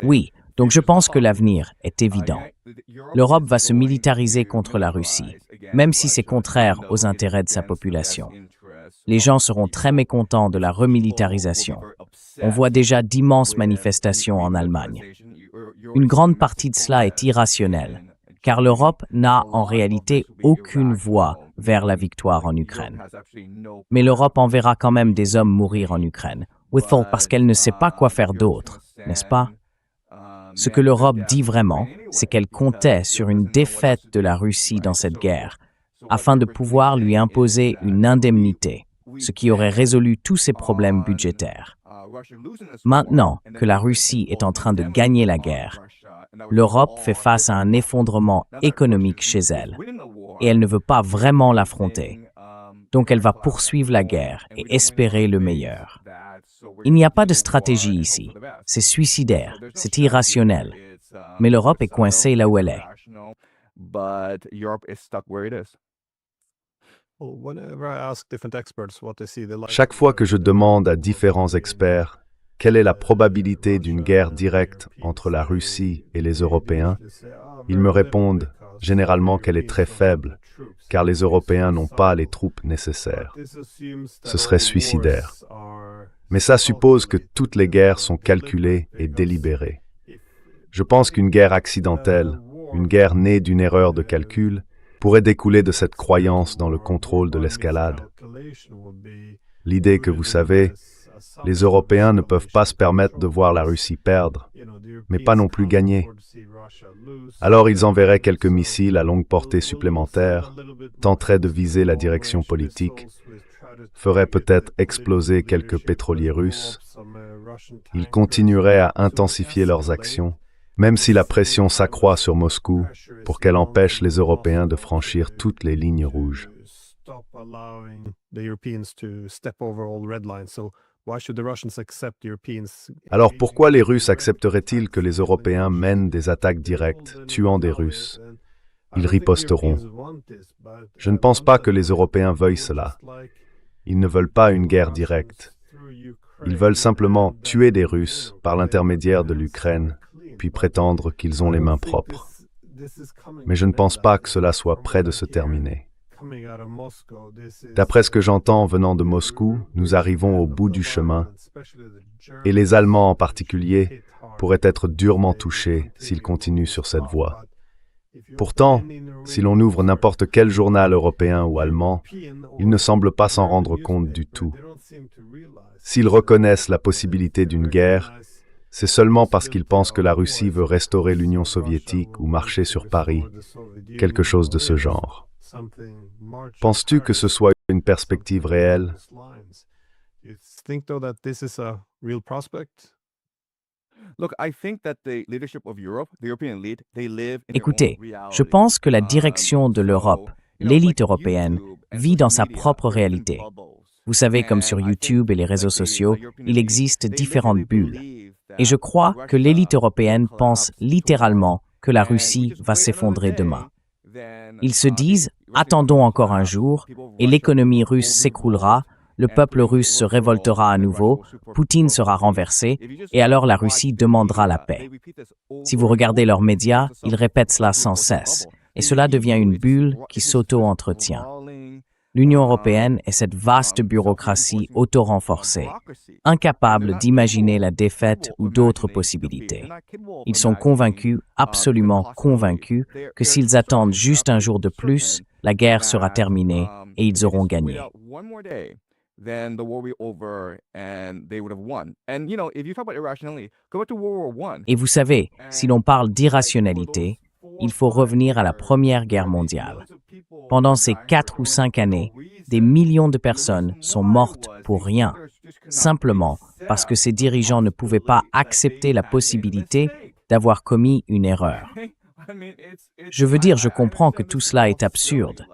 Oui, donc je pense que l'avenir est évident. L'Europe va se militariser contre la Russie, même si c'est contraire aux intérêts de sa population. Les gens seront très mécontents de la remilitarisation. On voit déjà d'immenses manifestations en Allemagne. Une grande partie de cela est irrationnelle, car l'Europe n'a en réalité aucune voie vers la victoire en Ukraine. Mais l'Europe enverra quand même des hommes mourir en Ukraine, parce qu'elle ne sait pas quoi faire d'autre, n'est-ce pas? Ce que l'Europe dit vraiment, c'est qu'elle comptait sur une défaite de la Russie dans cette guerre, afin de pouvoir lui imposer une indemnité, ce qui aurait résolu tous ses problèmes budgétaires. Maintenant que la Russie est en train de gagner la guerre, l'Europe fait face à un effondrement économique chez elle, et elle ne veut pas vraiment l'affronter. Donc elle va poursuivre la guerre et espérer le meilleur. Il n'y a pas de stratégie ici. C'est suicidaire, c'est irrationnel. Mais l'Europe est coincée là où elle est. Chaque fois que je demande à différents experts quelle est la probabilité d'une guerre directe entre la Russie et les Européens, ils me répondent généralement qu'elle est très faible, car les Européens n'ont pas les troupes nécessaires. Ce serait suicidaire. Mais ça suppose que toutes les guerres sont calculées et délibérées. Je pense qu'une guerre accidentelle, une guerre née d'une erreur de calcul, pourrait découler de cette croyance dans le contrôle de l'escalade. L'idée que, vous savez, les Européens ne peuvent pas se permettre de voir la Russie perdre, mais pas non plus gagner. Alors ils enverraient quelques missiles à longue portée supplémentaires, tenteraient de viser la direction politique, feraient peut-être exploser quelques pétroliers russes. Ils continueraient à intensifier leurs actions, même si la pression s'accroît sur Moscou pour qu'elle empêche les Européens de franchir toutes les lignes rouges. Alors pourquoi les Russes accepteraient-ils que les Européens mènent des attaques directes, tuant des Russes? Ils riposteront. Je ne pense pas que les Européens veuillent cela. Ils ne veulent pas une guerre directe. Ils veulent simplement tuer des Russes par l'intermédiaire de l'Ukraine, puis prétendre qu'ils ont les mains propres. Mais je ne pense pas que cela soit près de se terminer. D'après ce que j'entends venant de Moscou, nous arrivons au bout du chemin, et les Allemands en particulier pourraient être durement touchés s'ils continuent sur cette voie. Pourtant, si l'on ouvre n'importe quel journal européen ou allemand, ils ne semblent pas s'en rendre compte du tout. S'ils reconnaissent la possibilité d'une guerre, c'est seulement parce qu'ils pensent que la Russie veut restaurer l'Union soviétique ou marcher sur Paris, quelque chose de ce genre. Penses-tu que ce soit une perspective réelle? Écoutez, je pense que la direction de l'Europe, l'élite européenne, vit dans sa propre réalité. Vous savez, comme sur YouTube et les réseaux sociaux, il existe différentes bulles. Et je crois que l'élite européenne pense littéralement que la Russie va s'effondrer demain. Ils se disent « attendons encore un jour et l'économie russe s'écroulera, le peuple russe se révoltera à nouveau, Poutine sera renversé et alors la Russie demandera la paix ». Si vous regardez leurs médias, ils répètent cela sans cesse et cela devient une bulle qui s'auto-entretient. L'Union européenne est cette vaste bureaucratie auto-renforcée, incapable d'imaginer la défaite ou d'autres possibilités. Ils sont convaincus, absolument convaincus, que s'ils attendent juste un jour de plus, la guerre sera terminée et ils auront gagné. Et vous savez, si l'on parle d'irrationalité, il faut revenir à la Première Guerre mondiale. Pendant ces 4 ou 5 années, des millions de personnes sont mortes pour rien, simplement parce que ces dirigeants ne pouvaient pas accepter la possibilité d'avoir commis une erreur. Je veux dire, je comprends que tout cela est absurde.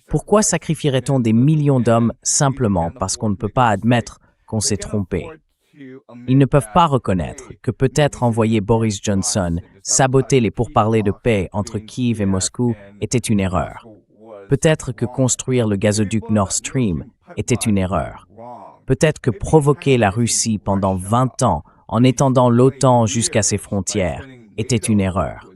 Pourquoi sacrifierait-on des millions d'hommes simplement parce qu'on ne peut pas admettre qu'on s'est trompé? Ils ne peuvent pas reconnaître que peut-être envoyer Boris Johnson saboter les pourparlers de paix entre Kiev et Moscou était une erreur. Peut-être que construire le gazoduc Nord Stream était une erreur. Peut-être que provoquer la Russie pendant 20 ans en étendant l'OTAN jusqu'à ses frontières était une erreur.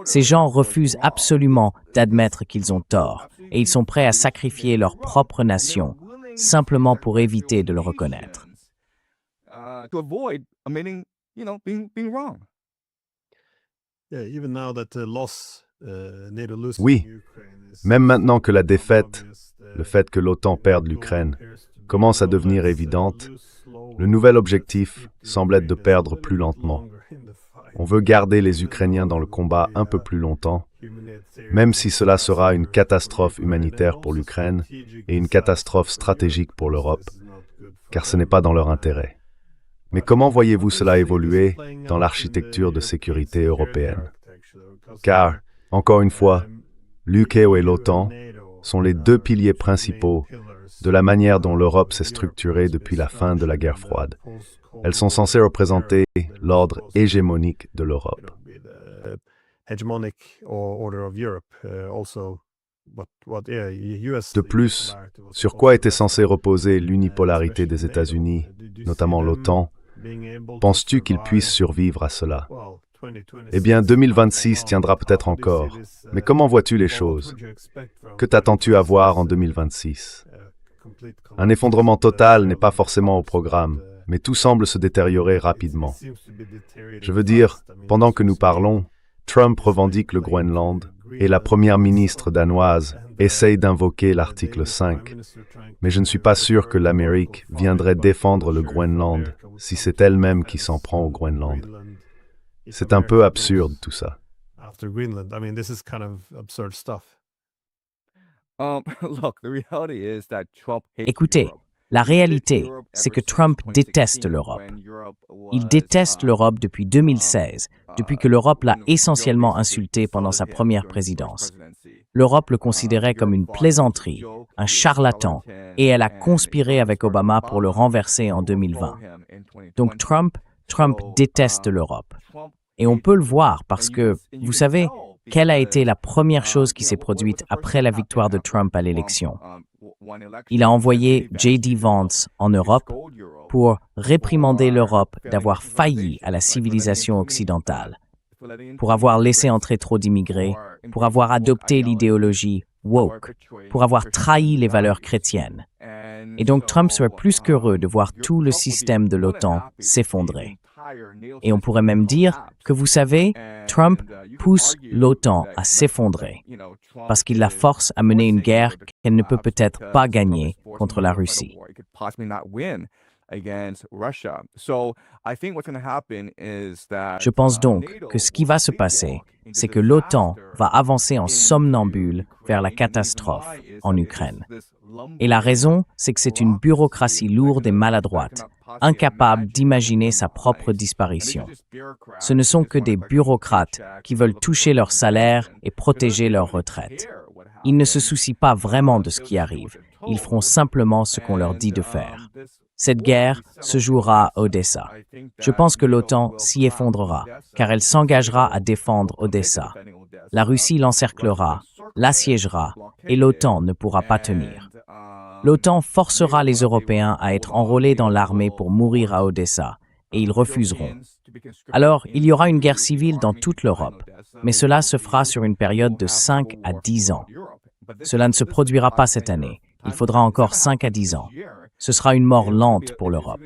Ces gens refusent absolument d'admettre qu'ils ont tort et ils sont prêts à sacrifier leur propre nation simplement pour éviter de le reconnaître. Oui, même maintenant que la défaite, le fait que l'OTAN perde l'Ukraine, commence à devenir évidente, le nouvel objectif semble être de perdre plus lentement. On veut garder les Ukrainiens dans le combat un peu plus longtemps, même si cela sera une catastrophe humanitaire pour l'Ukraine et une catastrophe stratégique pour l'Europe, car ce n'est pas dans leur intérêt. Mais comment voyez-vous cela évoluer dans l'architecture de sécurité européenne? Car, encore une fois, l'UK et l'OTAN sont les deux piliers principaux de la manière dont l'Europe s'est structurée depuis la fin de la guerre froide. Elles sont censées représenter l'ordre hégémonique de l'Europe. De plus, sur quoi était censée reposer l'unipolarité des États-Unis, notamment l'OTAN? Penses-tu qu'ils puissent survivre à cela? Eh bien, 2026 tiendra peut-être encore. Mais comment vois-tu les choses? Que t'attends-tu à voir en 2026? Un effondrement total n'est pas forcément au programme, mais tout semble se détériorer rapidement. Je veux dire, pendant que nous parlons, Trump revendique le Groenland et la première ministre danoise essaye d'invoquer l'article 5. Mais je ne suis pas sûr que l'Amérique viendrait défendre le Groenland si c'est elle-même qui s'en prend au Groenland. C'est un peu absurde tout ça. Écoutez, la réalité, c'est que Trump déteste l'Europe. Il déteste l'Europe depuis 2016, depuis que l'Europe l'a essentiellement insulté pendant sa première présidence. L'Europe le considérait comme une plaisanterie, un charlatan, et elle a conspiré avec Obama pour le renverser en 2020. Donc Trump déteste l'Europe. Et on peut le voir parce que, vous savez, quelle a été la première chose qui s'est produite après la victoire de Trump à l'élection? Il a envoyé J.D. Vance en Europe pour réprimander l'Europe d'avoir failli à la civilisation occidentale, pour avoir laissé entrer trop d'immigrés, pour avoir adopté l'idéologie woke, pour avoir trahi les valeurs chrétiennes. Et donc Trump serait plus qu'heureux de voir tout le système de l'OTAN s'effondrer. Et on pourrait même dire que, vous savez, Trump pousse l'OTAN à s'effondrer parce qu'il la force à mener une guerre qu'elle ne peut peut-être pas gagner contre la Russie. Je pense donc que ce qui va se passer, c'est que l'OTAN va avancer en somnambule vers la catastrophe en Ukraine. Et la raison, c'est que c'est une bureaucratie lourde et maladroite, incapable d'imaginer sa propre disparition. Ce ne sont que des bureaucrates qui veulent toucher leur salaire et protéger leur retraite. Ils ne se soucient pas vraiment de ce qui arrive. Ils feront simplement ce qu'on leur dit de faire. Cette guerre se jouera à Odessa. Je pense que l'OTAN s'y effondrera, car elle s'engagera à défendre Odessa. La Russie l'encerclera, l'assiégera, et l'OTAN ne pourra pas tenir. L'OTAN forcera les Européens à être enrôlés dans l'armée pour mourir à Odessa, et ils refuseront. Alors, il y aura une guerre civile dans toute l'Europe, mais cela se fera sur une période de 5 à 10 ans. Cela ne se produira pas cette année. Il faudra encore 5 à 10 ans. Ce sera une mort lente pour l'Europe.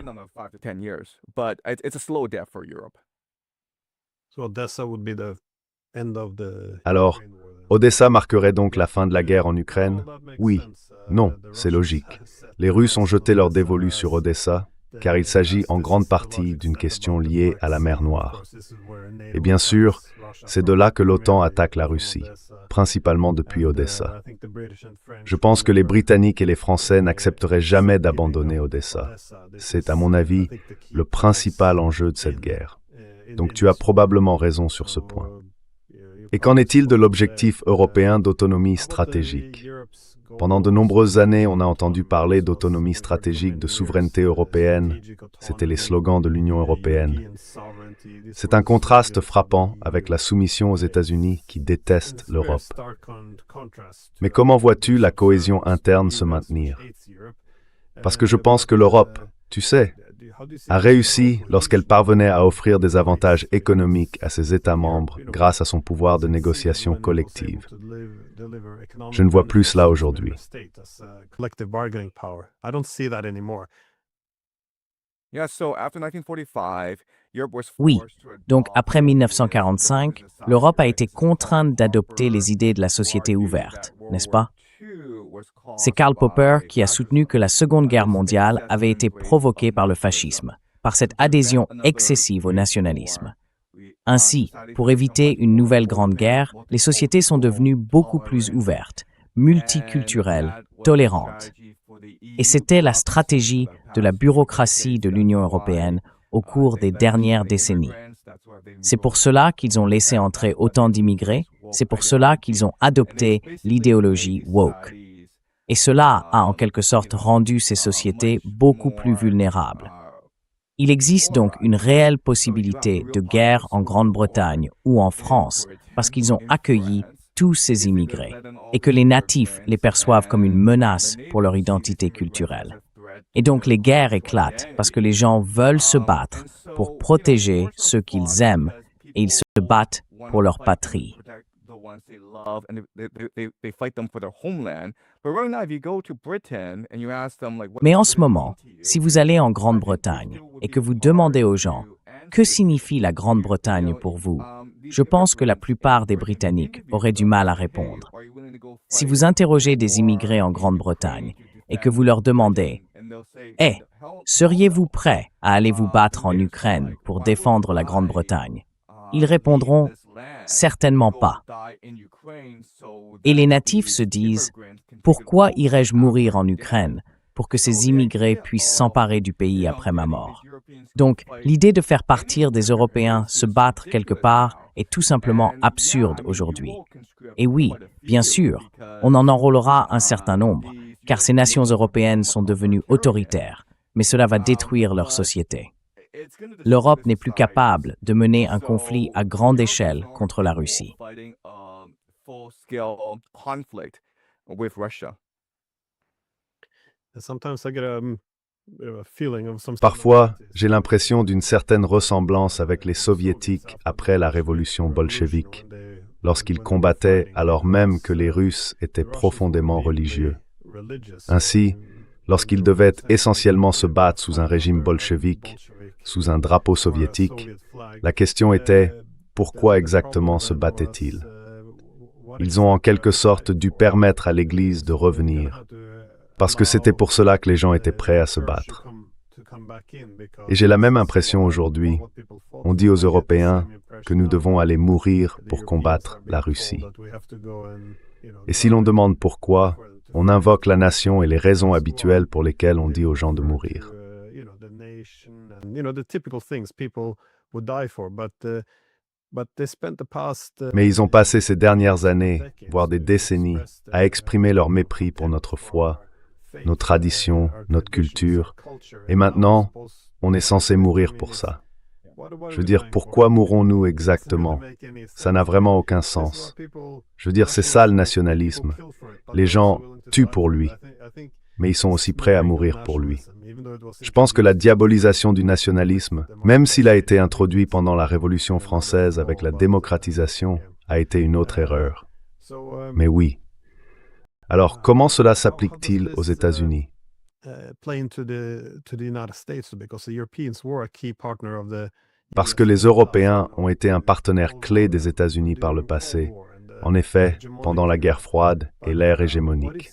Alors, Odessa marquerait donc la fin de la guerre en Ukraine? Oui. Non, c'est logique. Les Russes ont jeté leur dévolu sur Odessa, car il s'agit en grande partie d'une question liée à la mer Noire. Et bien sûr, c'est de là que l'OTAN attaque la Russie, principalement depuis Odessa. Je pense que les Britanniques et les Français n'accepteraient jamais d'abandonner Odessa. C'est, à mon avis, le principal enjeu de cette guerre. Donc tu as probablement raison sur ce point. Et qu'en est-il de l'objectif européen d'autonomie stratégique? Pendant de nombreuses années, on a entendu parler d'autonomie stratégique, de souveraineté européenne. C'était les slogans de l'Union européenne. C'est un contraste frappant avec la soumission aux États-Unis qui détestent l'Europe. Mais comment vois-tu la cohésion interne se maintenir? Parce que je pense que l'Europe, tu sais, a réussi lorsqu'elle parvenait à offrir des avantages économiques à ses États membres grâce à son pouvoir de négociation collective. Je ne vois plus cela aujourd'hui. Oui, donc après 1945, l'Europe a été contrainte d'adopter les idées de la société ouverte, n'est-ce pas? C'est Karl Popper qui a soutenu que la Seconde Guerre mondiale avait été provoquée par le fascisme, par cette adhésion excessive au nationalisme. Ainsi, pour éviter une nouvelle grande guerre, les sociétés sont devenues beaucoup plus ouvertes, multiculturelles, tolérantes. Et c'était la stratégie de la bureaucratie de l'Union européenne au cours des dernières décennies. C'est pour cela qu'ils ont laissé entrer autant d'immigrés, c'est pour cela qu'ils ont adopté l'idéologie woke. Et cela a en quelque sorte rendu ces sociétés beaucoup plus vulnérables. Il existe donc une réelle possibilité de guerre en Grande-Bretagne ou en France parce qu'ils ont accueilli tous ces immigrés et que les natifs les perçoivent comme une menace pour leur identité culturelle. Et donc les guerres éclatent parce que les gens veulent se battre pour protéger ceux qu'ils aiment et ils se battent pour leur patrie. Mais en ce moment, si vous allez en Grande-Bretagne et que vous demandez aux gens « Que signifie la Grande-Bretagne pour vous ?», je pense que la plupart des Britanniques auraient du mal à répondre. Si vous interrogez des immigrés en Grande-Bretagne et que vous leur demandez « Eh, seriez-vous prêts à aller vous battre en Ukraine pour défendre la Grande-Bretagne ?» Ils répondront « Certainement pas ». Et les natifs se disent « Pourquoi irais-je mourir en Ukraine pour que ces immigrés puissent s'emparer du pays après ma mort ?» Donc, l'idée de faire partir des Européens se battre quelque part est tout simplement absurde aujourd'hui. Et oui, bien sûr, on en enrôlera un certain nombre, car ces nations européennes sont devenues autoritaires, mais cela va détruire leur société. L'Europe n'est plus capable de mener un conflit à grande échelle contre la Russie. Parfois, j'ai l'impression d'une certaine ressemblance avec les soviétiques après la révolution bolchevique, lorsqu'ils combattaient alors même que les Russes étaient profondément religieux. Ainsi, lorsqu'ils devaient essentiellement se battre sous un régime bolchevique, sous un drapeau soviétique, la question était pourquoi exactement se battaient-ils? Ils ont en quelque sorte dû permettre à l'Église de revenir, parce que c'était pour cela que les gens étaient prêts à se battre. Et j'ai la même impression aujourd'hui. On dit aux Européens que nous devons aller mourir pour combattre la Russie. Et si l'on demande pourquoi, on invoque la nation et les raisons habituelles pour lesquelles on dit aux gens de mourir. Mais ils ont passé ces dernières années, voire des décennies, à exprimer leur mépris pour notre foi, nos traditions, notre culture, et maintenant, on est censé mourir pour ça. Je veux dire, pourquoi mourrons-nous exactement? Ça n'a vraiment aucun sens. Je veux dire, c'est ça le nationalisme. Les gens tuent pour lui, mais ils sont aussi prêts à mourir pour lui. Je pense que la diabolisation du nationalisme, même s'il a été introduit pendant la Révolution française avec la démocratisation, a été une autre erreur. Mais oui. Alors, comment cela s'applique-t-il aux États-Unis? Parce que les Européens ont été un partenaire clé des États-Unis par le passé, en effet, pendant la guerre froide et l'ère hégémonique.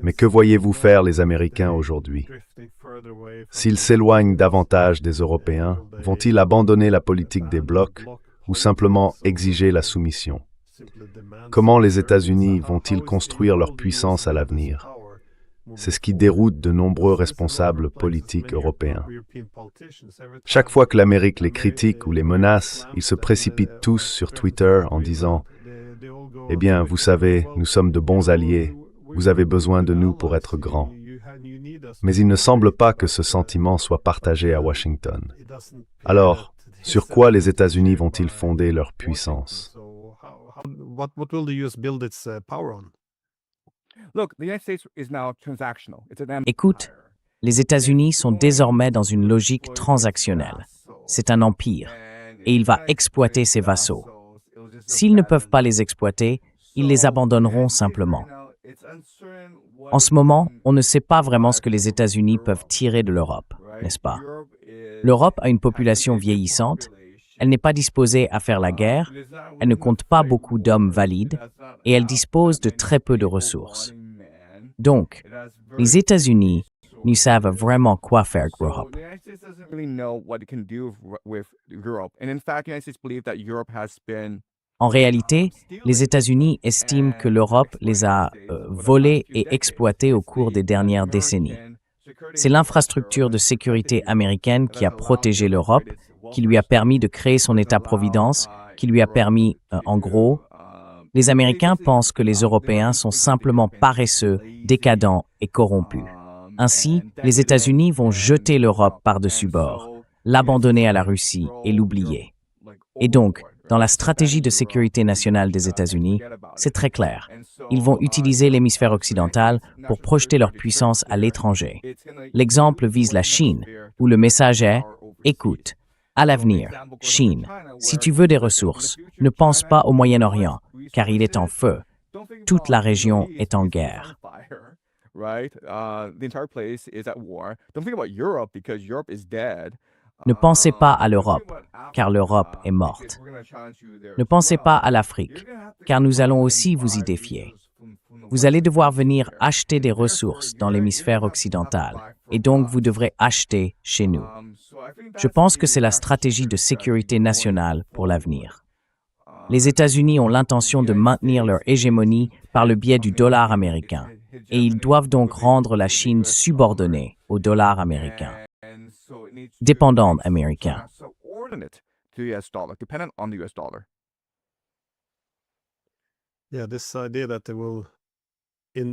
Mais que voyez-vous faire les Américains aujourd'hui? S'ils s'éloignent davantage des Européens, vont-ils abandonner la politique des blocs ou simplement exiger la soumission? Comment les États-Unis vont-ils construire leur puissance à l'avenir? C'est ce qui déroute de nombreux responsables politiques européens. Chaque fois que l'Amérique les critique ou les menace, ils se précipitent tous sur Twitter en disant « Eh bien, vous savez, nous sommes de bons alliés, vous avez besoin de nous pour être grands. » Mais il ne semble pas que ce sentiment soit partagé à Washington. Alors, sur quoi les États-Unis vont-ils fonder leur puissance? Écoute, Les États-Unis sont désormais dans une logique transactionnelle. C'est un empire, et il va exploiter ses vassaux. S'ils ne peuvent pas les exploiter, ils les abandonneront simplement. En ce moment, on ne sait pas vraiment ce que les États-Unis peuvent tirer de l'Europe, n'est-ce pas? L'Europe a une population vieillissante, elle n'est pas disposée à faire la guerre, elle ne compte pas beaucoup d'hommes valides, et elle dispose de très peu de ressources. Donc, les États-Unis ne savent vraiment quoi faire avec l'Europe. En réalité, les États-Unis estiment que l'Europe les a volés et exploités au cours des dernières décennies. C'est l'infrastructure de sécurité américaine qui a protégé l'Europe, qui lui a permis de créer son État-providence, qui lui a permis, en gros, les Américains pensent que les Européens sont simplement paresseux, décadents et corrompus. Ainsi, les États-Unis vont jeter l'Europe par-dessus bord, l'abandonner à la Russie et l'oublier. Et donc, dans la stratégie de sécurité nationale des États-Unis, c'est très clair. Ils vont utiliser l'hémisphère occidental pour projeter leur puissance à l'étranger. L'exemple vise la Chine, où le message est « Écoute, à l'avenir, Chine, si tu veux des ressources, ne pense pas au Moyen-Orient, car il est en feu. Toute la région est en guerre. » Ne pensez pas à l'Europe, car l'Europe est morte. Ne pensez pas à l'Afrique, car nous allons aussi vous y défier. Vous allez devoir venir acheter des ressources dans l'hémisphère occidental, et donc vous devrez acheter chez nous. Je pense que c'est la stratégie de sécurité nationale pour l'avenir. Les États-Unis ont l'intention de maintenir leur hégémonie par le biais du dollar américain, et ils doivent donc rendre la Chine subordonnée au dollar américain. Dépendant américain.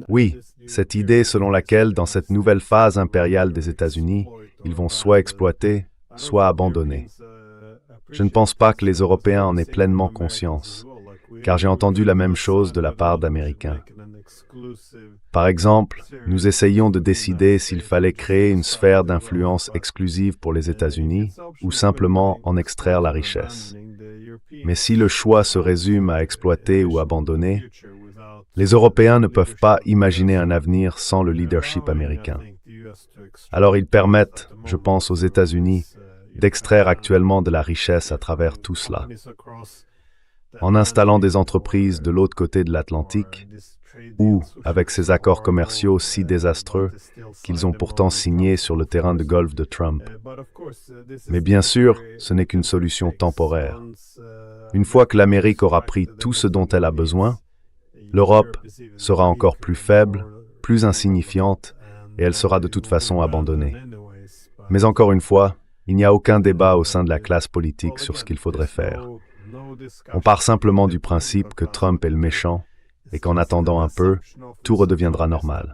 Oui, cette idée selon laquelle, dans cette nouvelle phase impériale des États-Unis, ils vont soit exploiter, soit abandonner. Je ne pense pas que les Européens en aient pleinement conscience, car j'ai entendu la même chose de la part d'Américains. Par exemple, nous essayions de décider s'il fallait créer une sphère d'influence exclusive pour les États-Unis ou simplement en extraire la richesse. Mais si le choix se résume à exploiter ou abandonner, les Européens ne peuvent pas imaginer un avenir sans le leadership américain. Alors ils permettent, je pense aux États-Unis, d'extraire actuellement de la richesse à travers tout cela. En installant des entreprises de l'autre côté de l'Atlantique, ou avec ces accords commerciaux si désastreux qu'ils ont pourtant signés sur le terrain de golf de Trump. Mais bien sûr, ce n'est qu'une solution temporaire. Une fois que l'Amérique aura pris tout ce dont elle a besoin, l'Europe sera encore plus faible, plus insignifiante, et elle sera de toute façon abandonnée. Mais encore une fois, il n'y a aucun débat au sein de la classe politique sur ce qu'il faudrait faire. On part simplement du principe que Trump est le méchant et qu'en attendant un peu, tout redeviendra normal.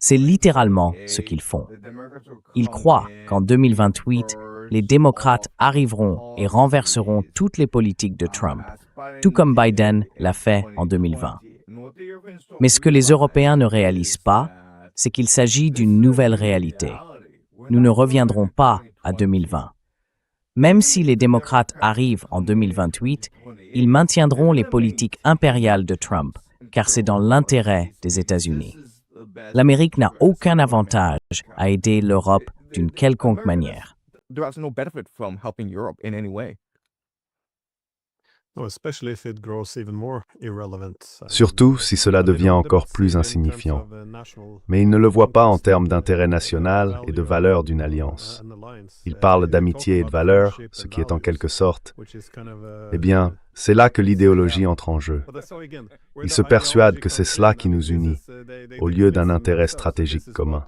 C'est littéralement ce qu'ils font. Ils croient qu'en 2028, les démocrates arriveront et renverseront toutes les politiques de Trump, tout comme Biden l'a fait en 2020. Mais ce que les Européens ne réalisent pas, c'est qu'il s'agit d'une nouvelle réalité. Nous ne reviendrons pas à 2020. Même si les démocrates arrivent en 2028, ils maintiendront les politiques impériales de Trump, car c'est dans l'intérêt des États-Unis. L'Amérique n'a aucun avantage à aider l'Europe d'une quelconque manière. Surtout si cela devient encore plus insignifiant. Mais ils ne le voient pas en termes d'intérêt national et de valeur d'une alliance. Ils parlent d'amitié et de valeur, ce qui est en quelque sorte... Eh bien, c'est là que l'idéologie entre en jeu. Ils se persuadent que c'est cela qui nous unit, au lieu d'un intérêt stratégique commun.